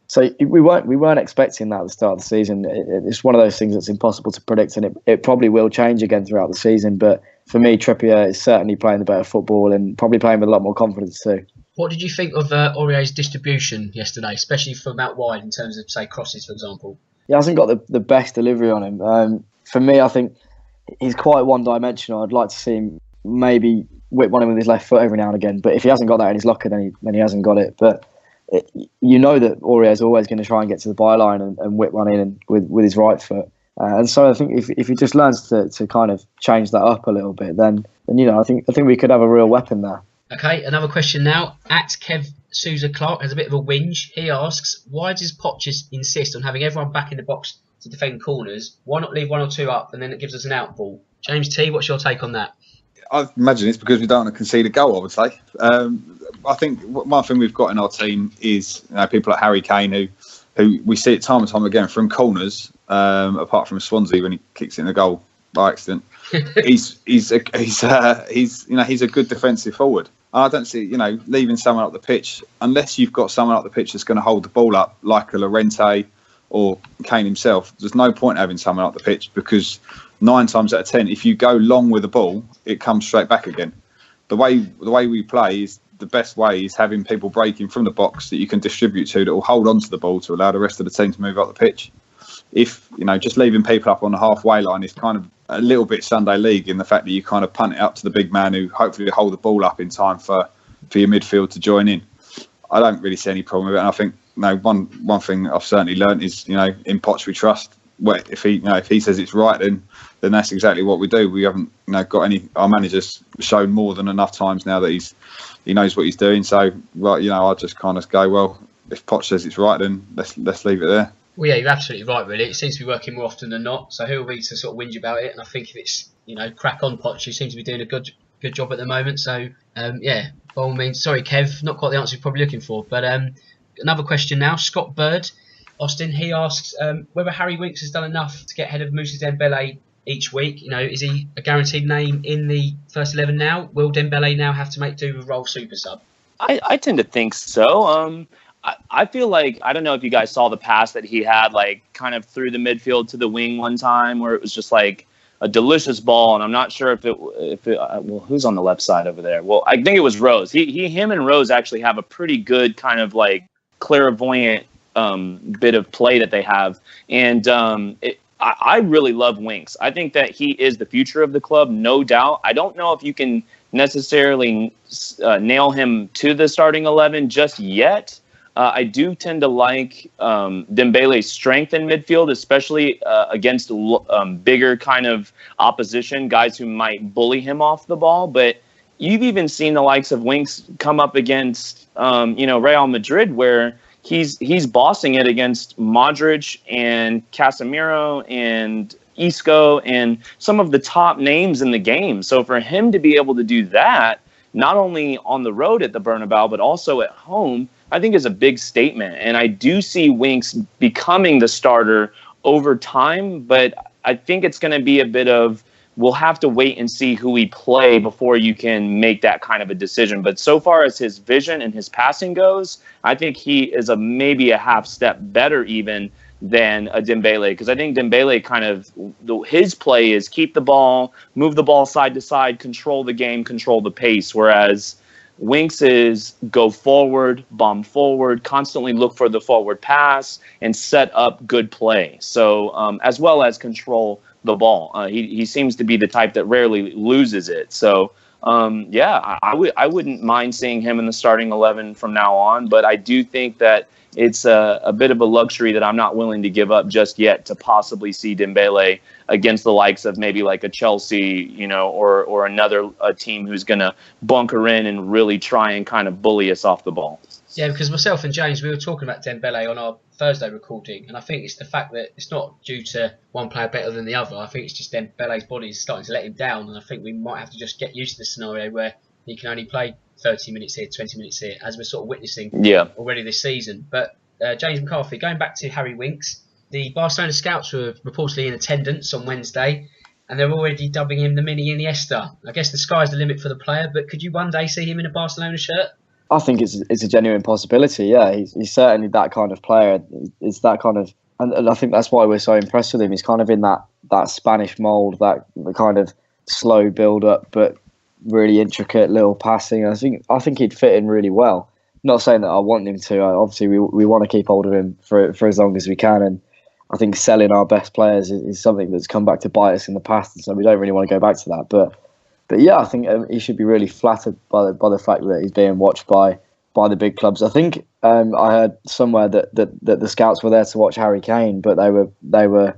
So we weren't expecting that at the start of the season. It's one of those things that's impossible to predict, and it probably will change again throughout the season. But for me, Trippier is certainly playing the better football and probably playing with a lot more confidence too. What did you think of Aurier's distribution yesterday, especially from out wide in terms of, say, crosses, for example? He hasn't got the best delivery on him. For me, I think he's quite one-dimensional. I'd like to see him maybe whip one in with his left foot every now and again. But if he hasn't got that in his locker, then he hasn't got it. But that Aurier is always going to try and get to the byline and whip one in with his right foot. And so I think if he just learns to kind of change that up a little bit, then I think we could have a real weapon there. Okay, another question now. At Kev Souza Clark has a bit of a whinge. He asks, why does Poch insist on having everyone back in the box to defend corners? Why not leave one or two up and then it gives us an out ball? James T, what's your take on that? I imagine it's because we don't want to concede a goal, I would say. I think one thing we've got in our team is people like Harry Kane, who we see it time and time again from corners, apart from Swansea when he kicks it in the goal by accident. he's a good defensive forward. I don't see leaving someone up the pitch unless you've got someone up the pitch that's going to hold the ball up like a Llorente or Kane himself. There's no point having someone up the pitch, because 9 times out of 10, if you go long with the ball, it comes straight back again. The way we play is the best way is having people breaking from the box that you can distribute to, that will hold on to the ball to allow the rest of the team to move up the pitch. If just leaving people up on the halfway line is kind of a little bit Sunday league in the fact that you kind of punt it up to the big man who hopefully will hold the ball up in time for your midfield to join in. I don't really see any problem with it. And I think one thing I've certainly learned is in Poch we trust. If he says it's right, then that's exactly what we do. We haven't got any. Our manager's shown more than enough times now that he knows what he's doing. So I just kind of go, well, if Poch says it's right, then let's leave it there. Well, yeah, you're absolutely right, really. It seems to be working more often than not. So who are we to sort of whinge about it? And I think if it's, crack on, Poch, who seems to be doing a good job at the moment. So, by all means, sorry, Kev, not quite the answer you're probably looking for. But another question now. Scott Bird, Austin, he asks whether Harry Winks has done enough to get ahead of Moussa Dembele each week. Is he a guaranteed name in the first 11 now? Will Dembele now have to make do with role super sub? I tend to think so. I feel like, I don't know if you guys saw the pass that he had, like kind of through the midfield to the wing one time, where it was just like a delicious ball. And I'm not sure if it who's on the left side over there? Well, I think it was Rose. Him and Rose actually have a pretty good kind of like clairvoyant bit of play that they have. And I really love Winks. I think that he is the future of the club, no doubt. I don't know if you can necessarily nail him to the starting 11 just yet. I do tend to like Dembele's strength in midfield, especially against bigger kind of opposition, guys who might bully him off the ball. But you've even seen the likes of Winks come up against, Real Madrid, where he's bossing it against Modric and Casemiro and Isco and some of the top names in the game. So for him to be able to do that, not only on the road at the Bernabeu, but also at home, I think is a big statement. And I do see Winks becoming the starter over time, but I think it's going to be a bit of, we'll have to wait and see who we play before you can make that kind of a decision. But so far as his vision and his passing goes, I think he is maybe a half step better even than a Dembele, because I think Dembele kind of, his play is keep the ball, move the ball side to side, control the game, control the pace, whereas Winks is go forward, bomb forward, constantly look for the forward pass, and set up good play. So as well as control the ball. He seems to be the type that rarely loses it. So I wouldn't mind seeing him in the starting 11 from now on, but I do think that it's a bit of a luxury that I'm not willing to give up just yet to possibly see Dembele against the likes of maybe like a Chelsea, or another team who's going to bunker in and really try and kind of bully us off the ball. Yeah, because myself and James, we were talking about Dembele on our Thursday recording, and I think it's the fact that it's not due to one player better than the other. I think it's just Dembele's body is starting to let him down, and I think we might have to just get used to the scenario where he can only play 30 minutes here, 20 minutes here, as we're sort of witnessing already this season. But James McCarthy, going back to Harry Winks, the Barcelona scouts were reportedly in attendance on Wednesday, and they're already dubbing him the mini Iniesta. I guess the sky's the limit for the player, but could you one day see him in a Barcelona shirt? I think it's a genuine possibility. Yeah, he's certainly that kind of player. It's that kind of, and I think that's why we're so impressed with him. He's kind of in that Spanish mould, that the kind of slow build up, but really intricate little passing. I think he'd fit in really well. Not saying that I want him to. Obviously, we want to keep hold of him for as long as we can, and I think selling our best players is something that's come back to bite us in the past, and so we don't really want to go back to that. But yeah, I think he should be really flattered by the fact that he's being watched by the big clubs. I think I heard somewhere that the scouts were there to watch Harry Kane, but they were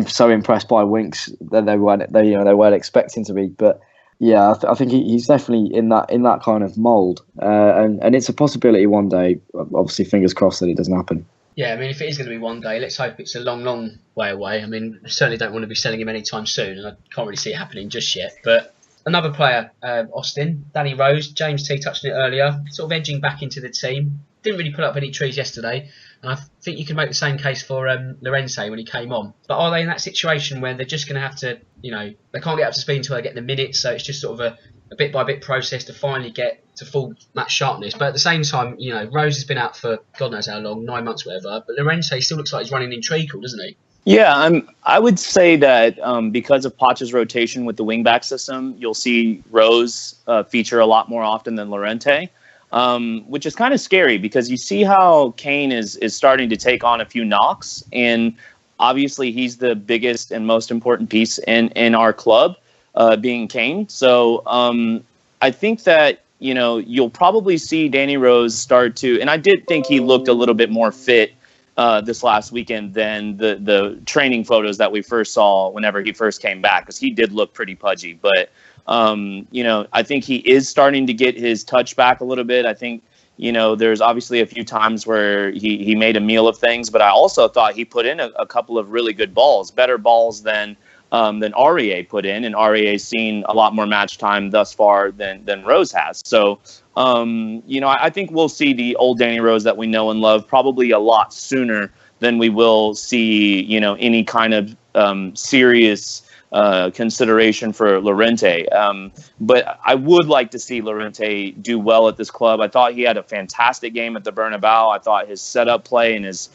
so impressed by Winks that they weren't expecting to be. But yeah, I think he's definitely in that kind of mould, and it's a possibility one day. Obviously, fingers crossed that it doesn't happen. Yeah, I mean, if it is going to be one day, let's hope it's a long, long way away. I mean, I certainly don't want to be selling him anytime soon, and I can't really see it happening just yet. But another player, Austin, Danny Rose, James T touched on it earlier, sort of edging back into the team. Didn't really put up any trees yesterday, and I think you can make the same case for Llorente when he came on. But are they in that situation where they're just going to have to, they can't get up to speed until they get the minutes, so it's just sort of a bit-by-bit process to finally get to full match sharpness. But at the same time, Rose has been out for God knows how long, 9 months, whatever, but Llorente still looks like he's running in treacle, doesn't he? Yeah, I would say that because of Poch's rotation with the wingback system, you'll see Rose feature a lot more often than Llorente, which is kind of scary because you see how Kane is starting to take on a few knocks, and obviously he's the biggest and most important piece in our club, being Kane. So I think that you'll probably see Danny Rose start to, and I did think he looked a little bit more fit this last weekend than the training photos that we first saw whenever he first came back, because he did look pretty pudgy. But, I think he is starting to get his touch back a little bit. I think, there's obviously a few times where he made a meal of things, but I also thought he put in a couple of really good balls, better balls than Aurier put in, and Aurier's seen a lot more match time thus far than Rose has. So, I think we'll see the old Danny Rose that we know and love probably a lot sooner than we will see, any kind of serious consideration for Llorente. But I would like to see Llorente do well at this club. I thought he had a fantastic game at the Bernabeu. I thought his setup play and his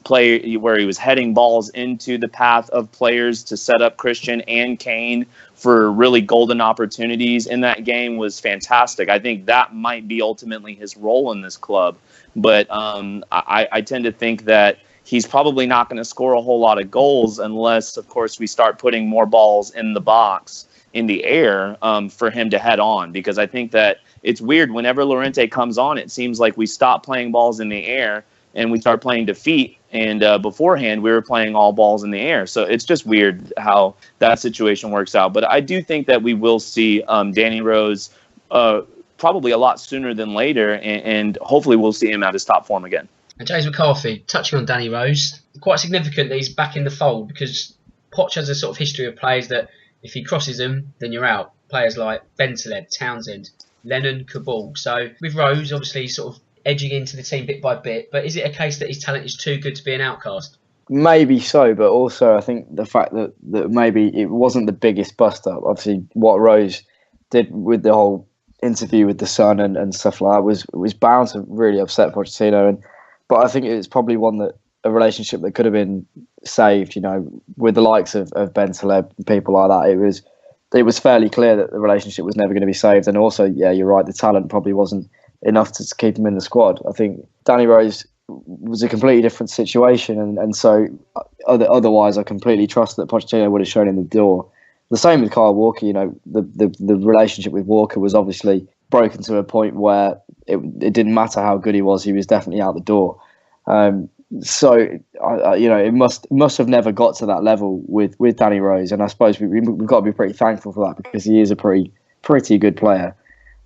play where he was heading balls into the path of players to set up Christian and Kane for really golden opportunities in that game was fantastic. I think that might be ultimately his role in this club. But I tend to think that he's probably not going to score a whole lot of goals unless, of course, we start putting more balls in the box, in the air, for him to head on. Because I think that it's weird. Whenever Llorente comes on, it seems like we stop playing balls in the air and we start playing defeat. And beforehand, we were playing all balls in the air. So it's just weird how that situation works out. But I do think that we will see Danny Rose probably a lot sooner than later, and hopefully we'll see him at his top form again. And James McCarthy, touching on Danny Rose, quite significant that he's back in the fold, because Poch has a sort of history of players that if he crosses them, then you're out. Players like Bentaleb, Townsend, Lennon, Kabul. So with Rose, obviously sort of edging into the team bit by bit, but is it a case that his talent is too good to be an outcast? Maybe so, but also I think the fact that maybe it wasn't the biggest bust up. Obviously, what Rose did with the whole interview with the Sun and stuff like that was bound to really upset Pochettino. But I think it's probably a relationship that could have been saved. With the likes of Bentaleb and people like that, it was fairly clear that the relationship was never going to be saved. And also, yeah, you're right, the talent probably wasn't enough to keep him in the squad. I think Danny Rose was a completely different situation, and so otherwise I completely trust that Pochettino would have shown him the door. The same with Kyle Walker. The relationship with Walker was obviously broken to a point where it didn't matter how good he was definitely out the door. So it must have never got to that level with Danny Rose, and I suppose we've got to be pretty thankful for that, because he is a pretty good player.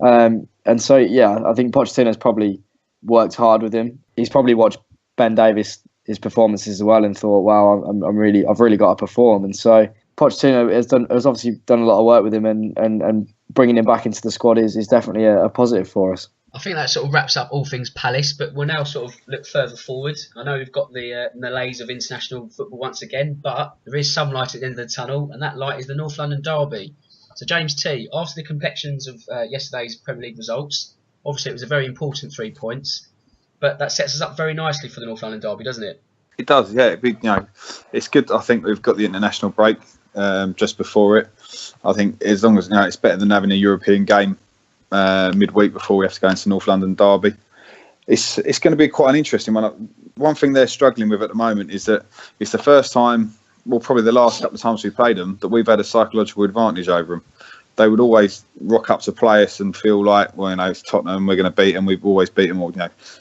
And so, yeah, I think Pochettino's probably worked hard with him. He's probably watched Ben Davies, his performances as well, and thought, wow, I've really got to perform. And so Pochettino has obviously done a lot of work with him, and bringing him back into the squad is definitely a positive for us. I think that sort of wraps up all things Palace, but we'll now sort of look further forward. I know we've got the malaise of international football once again, but there is some light at the end of the tunnel, and that light is the North London derby. So James T, after the complexions of yesterday's Premier League results, obviously it was a very important 3 points, but that sets us up very nicely for the North London derby, doesn't it? It does, yeah. It's good. I think we've got the international break just before it. I think as long as it's better than having a European game midweek before we have to go into North London derby. It's going to be quite an interesting one. One thing they're struggling with at the moment is that it's the first time, well, probably the last couple of times we played them, that we've had a psychological advantage over them. They would always rock up to play us and feel like, well, it's Tottenham, we're going to beat them, we've always beat them.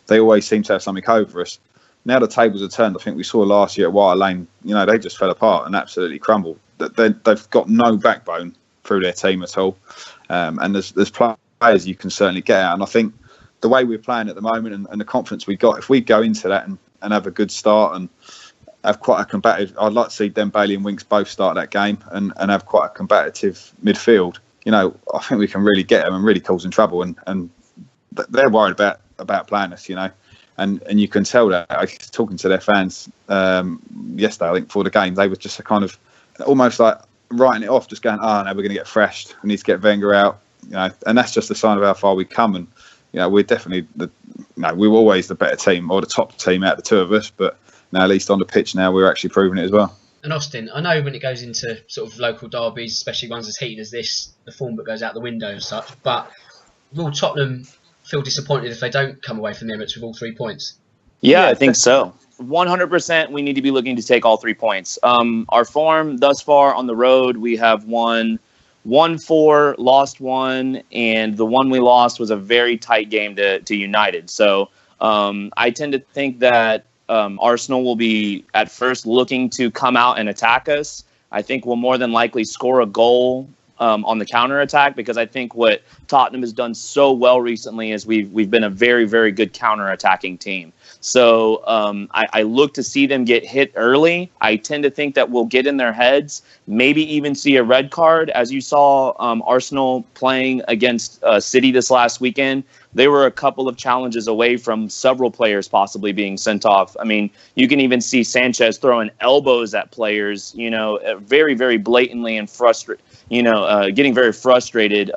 They always seem to have something over us. Now the tables are turned. I think we saw last year at White Lane, they just fell apart and absolutely crumbled. They've got no backbone through their team at all. And there's players you can certainly get out. And I think the way we're playing at the moment and the confidence we've got, if we go into that and have a good start and have quite a combative, I'd like to see Dembele and Winks both start that game and have quite a combative midfield. I think we can really get them and really cause them trouble. And they're worried about playing us, And you can tell that. I was talking to their fans yesterday, I think, before the game. They were just kind of almost like writing it off, just going, no, we're going to get thrashed. We need to get Wenger out. And that's just a sign of how far we've come. And, we're definitely, we were always the better team or the top team out of the two of us. But now, at least on the pitch now, we're actually proving it as well. And Austin, I know when it goes into sort of local derbies, especially ones as heated as this, the form book goes out the window and such. But will Tottenham feel disappointed if they don't come away from the Emirates with all 3 points? Yeah, I think so. 100% we need to be looking to take all 3 points. Our form thus far on the road, we have won 1-4, lost 1, and the one we lost was a very tight game to United. So I tend to think that Arsenal will be at first looking to come out and attack us. I think we'll more than likely score a goal on the counterattack, because I think what Tottenham has done so well recently is we've been a very, very good counterattacking team. So I look to see them get hit early. I tend to think that we'll get in their heads, maybe even see a red card. As you saw Arsenal playing against City this last weekend, they were a couple of challenges away from several players possibly being sent off. I mean, you can even see Sanchez throwing elbows at players, very, very blatantly and getting very frustrated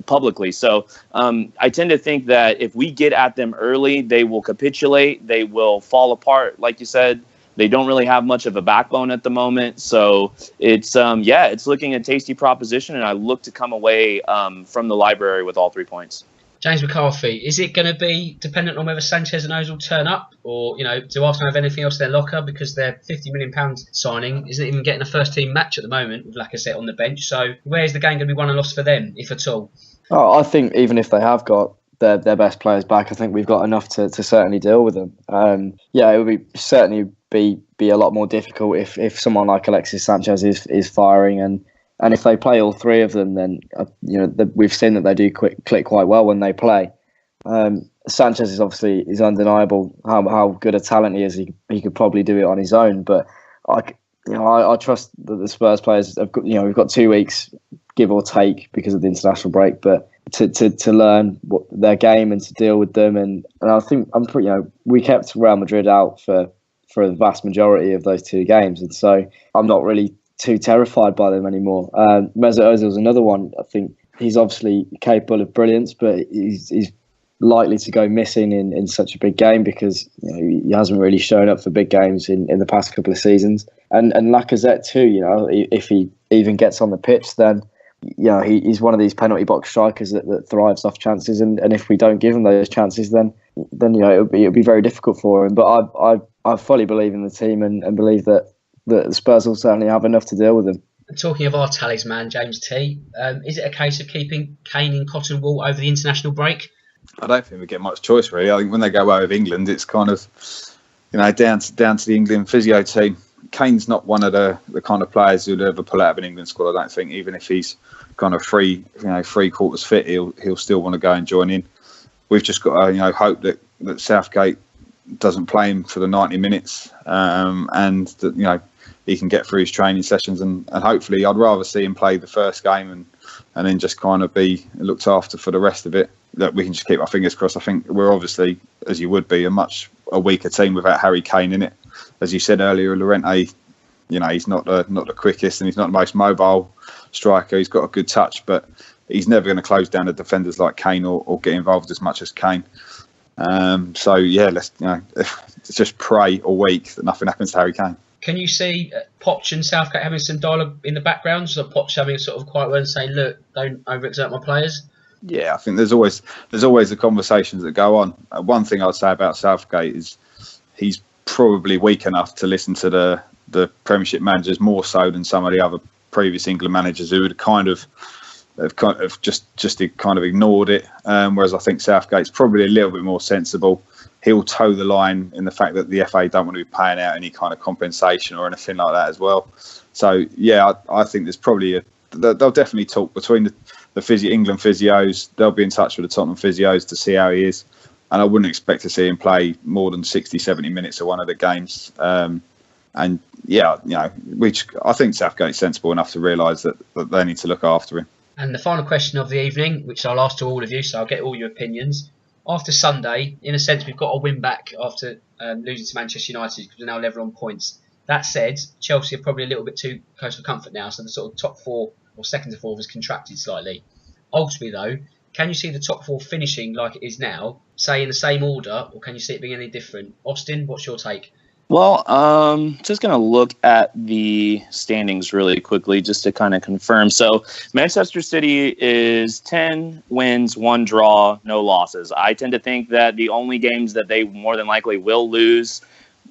publicly. So I tend to think that if we get at them early, they will capitulate. They will fall apart. Like you said, they don't really have much of a backbone at the moment. So it's looking a tasty proposition, and I look to come away from the library with all 3 points. James McCarthy, is it going to be dependent on whether Sanchez and Ozil turn up, or do Arsenal have anything else in their locker because their £50 million signing isn't even getting a first team match at the moment with Lacazette on the bench? So where's the game going to be won and lost for them, if at all? Oh, I think even if they have got their best players back, I think we've got enough to certainly deal with them. It would certainly be a lot more difficult if someone like Alexis Sanchez is firing, and if they play all three of them, then we've seen that they do click quite well when they play. Sanchez is undeniable how good a talent he is. He could probably do it on his own, but I trust that the Spurs players have got, we've got 2 weeks, give or take, because of the international break, but to learn their game and to deal with them, and I think we kept Real Madrid out for the vast majority of those 2 games, and so I'm not really too terrified by them anymore. Mesut Ozil is another one. I think he's obviously capable of brilliance, but he's likely to go missing in such a big game because he hasn't really shown up for big games in the past couple of seasons. And Lacazette too. If he even gets on the pitch, then he's one of these penalty box strikers that thrives off chances. And if we don't give him those chances, then it'll be very difficult for him. But I fully believe in the team and believe that the Spurs will certainly have enough to deal with them. Talking of our talisman, James T, is it a case of keeping Kane in cotton wool over the international break? I don't think we get much choice, really. I think when they go away with England, it's kind of down to the England physio team. Kane's not one of the kind of players who'd ever pull out of an England squad. I don't think, even if he's kind of three quarters fit, he'll still want to go and join in. We've just got to hope that Southgate doesn't play him for the 90 minutes, and that he can get through his training sessions, and hopefully I'd rather see him play the first game and then just kind of be looked after for the rest of it. That we can just keep our fingers crossed. I think we're obviously, as you would be, a weaker team without Harry Kane in it. As you said earlier, Llorente, he's not the quickest and he's not the most mobile striker. He's got a good touch, but he's never going to close down the defenders like Kane or get involved as much as Kane. Let's just pray all week that nothing happens to Harry Kane. Can you see Poch and Southgate having some dialogue in the background? So Poch having a sort of quiet word and saying, "Look, don't overexert my players." Yeah, I think there's always the conversations that go on. One thing I'd say about Southgate is he's probably weak enough to listen to the Premiership managers more so than some of the other previous England managers who have just ignored it. Whereas I think Southgate's probably a little bit more sensible. He'll toe the line in the fact that the FA don't want to be paying out any kind of compensation or anything like that as well. So yeah, I think there's probably they'll definitely talk between the England physios. They'll be in touch with the Tottenham physios to see how he is, and I wouldn't expect to see him play more than 60-70 minutes of one of the games. I think Southgate's sensible enough to realise that they need to look after him. And the final question of the evening, which I'll ask to all of you, so I'll get all your opinions. After Sunday, in a sense, we've got a win back after losing to Manchester United because we're now level on points. That said, Chelsea are probably a little bit too close for comfort now, so the sort of top 4 or second to 4 has contracted slightly. Ultimately, though, can you see the top 4 finishing like it is now, say in the same order, or can you see it being any different? Austin, what's your take? Well, just going to look at the standings really quickly just to kind of confirm. So Manchester City is 10 wins, 1 draw, no losses. I tend to think that the only games that they more than likely will lose,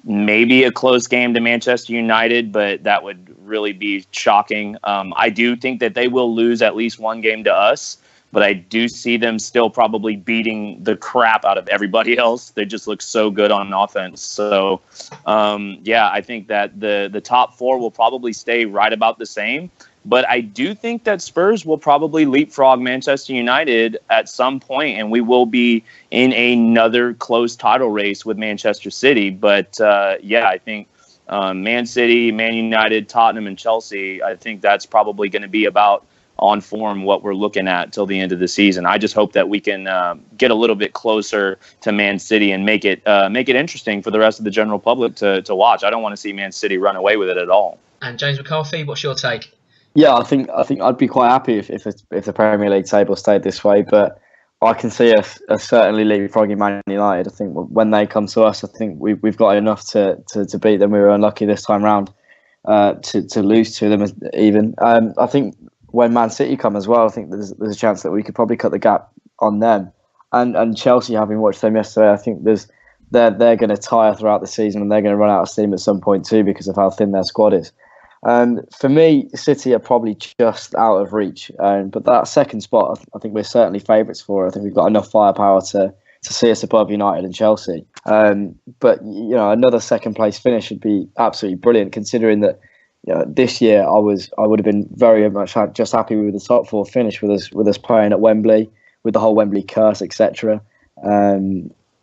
maybe a close game to Manchester United, but that would really be shocking. I do think that they will lose at least 1 game to us, but I do see them still probably beating the crap out of everybody else. They just look so good on offense. So, I think that the top 4 will probably stay right about the same. But I do think that Spurs will probably leapfrog Manchester United at some point, and we will be in another close title race with Manchester City. But, I think Man City, Man United, Tottenham, and Chelsea, I think that's probably going to be about on form what we're looking at till the end of the season. I just hope that we can get a little bit closer to Man City and make it interesting for the rest of the general public to watch. I don't want to see Man City run away with it at all. And James McCarthy, what's your take? Yeah, I think I'd be quite happy if the Premier League table stayed this way, but I can see us certainly leapfrogging Man United. I think when they come to us, I think we've got enough to beat them. We were unlucky this time round to lose to them even. I think when Man City come as well, I think there's a chance that we could probably cut the gap on them. and Chelsea, having watched them yesterday, I think they're going to tire throughout the season, and they're going to run out of steam at some point too because of how thin their squad is. For me, City are probably just out of reach, but that second spot, I think we're certainly favourites for. I think we've got enough firepower to see us above United and Chelsea. But another second place finish would be absolutely brilliant, considering that this year I would have been very much just happy with the top four finish with us playing at Wembley, with the whole Wembley curse, etc.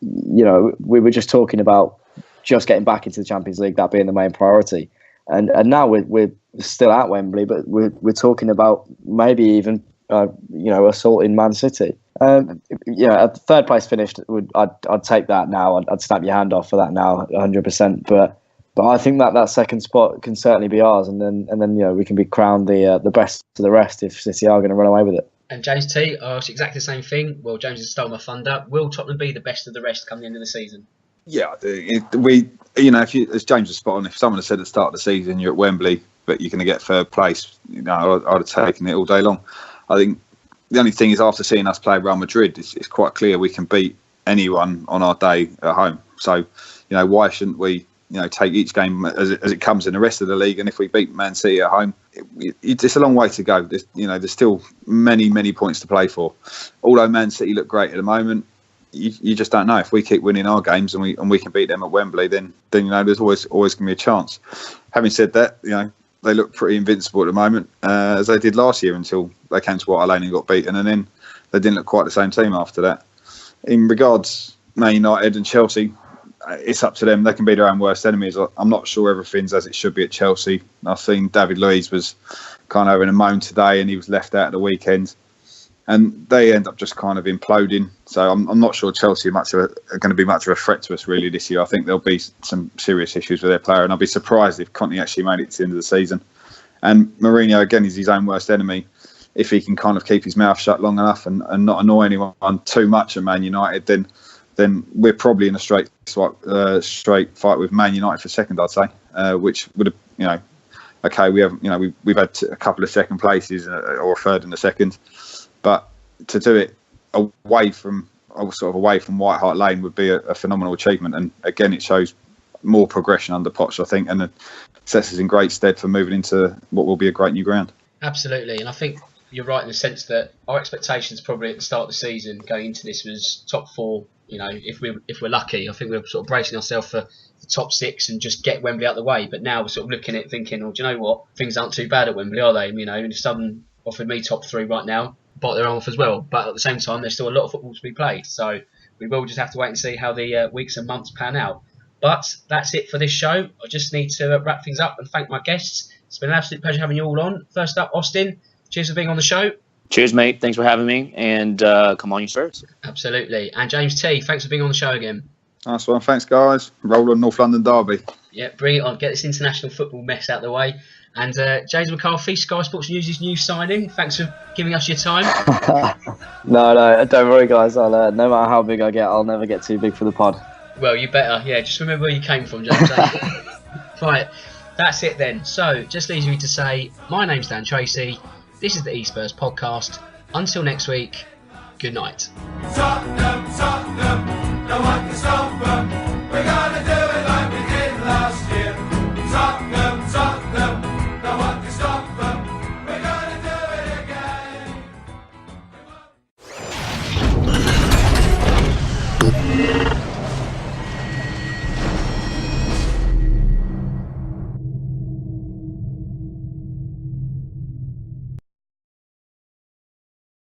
We were just talking about just getting back into the Champions League, that being the main priority. And now we're still at Wembley, but we're talking about maybe even assaulting Man City. A third place finish I'd take that now. I'd snap your hand off for that now, 100%. But I think that second spot can certainly be ours, and then we can be crowned the best of the rest if City are going to run away with it. And James T, I asked exactly the same thing. Well, James has stole my thunder. Will Tottenham be the best of the rest come the end of the season? Yeah, I do. As James was spot on, if someone had said at the start of the season you're at Wembley, but you're going to get third place, I'd have taken it all day long. I think the only thing is, after seeing us play Real Madrid, it's quite clear we can beat anyone on our day at home. So, why shouldn't we, take each game as it comes in the rest of the league? And if we beat Man City at home, it's a long way to go. There's still many, many points to play for. Although Man City look great at the moment, you just don't know. If we keep winning our games and we can beat them at Wembley, then there's always going to be a chance. Having said that, they look pretty invincible at the moment, as they did last year until they came to White Lane and got beaten, and then they didn't look quite the same team after that. In regards Man United and Chelsea, it's up to them. They can be their own worst enemies. I'm not sure everything's as it should be at Chelsea. I've seen David Luiz was kind of having a moan today, and he was left out at the weekend. And they end up just kind of imploding. So I'm not sure Chelsea are going to be much of a threat to us really this year. I think there'll be some serious issues with their player, and I'll be surprised if Conte actually made it to the end of the season. And Mourinho, again, is his own worst enemy. If he can kind of keep his mouth shut long enough and not annoy anyone too much at Man United, then we're probably in a straight fight with Man United for second, I'd say, which would have, okay, we've had a couple of second places or a third and a second. But to do it away from White Hart Lane would be a phenomenal achievement. And again, it shows more progression under Poch, I think, and it sets us in great stead for moving into what will be a great new ground. Absolutely. And I think you're right in the sense that our expectations probably at the start of the season going into this was top four. If we're lucky, I think we're sort of bracing ourselves for the top six and just get Wembley out of the way. But now we're sort of looking at it thinking, do you know what? Things aren't too bad at Wembley, are they? And if someone offered me top three right now, bite their arm off as well. But at the same time, there's still a lot of football to be played. So we will just have to wait and see how the weeks and months pan out. But that's it for this show. I just need to wrap things up and thank my guests. It's been an absolute pleasure having you all on. First up, Austin, cheers for being on the show. Cheers, mate. Thanks for having me. And come on, you Spurs. Absolutely. And James T, thanks for being on the show again. Nice one. Thanks, guys. Roll on North London Derby. Yeah, bring it on. Get this international football mess out of the way. And James McCarthy, Sky Sports News' new signing. Thanks for giving us your time. No, don't worry, guys. I'll no matter how big I get, I'll never get too big for the pod. Well, you better. Yeah, just remember where you came from, James. Right, that's it then. So, just leaves me to say, my name's Dan Tracey. This is the E-Spurs Podcast. Until next week, good night. Tottenham, no one can stop them. We're gonna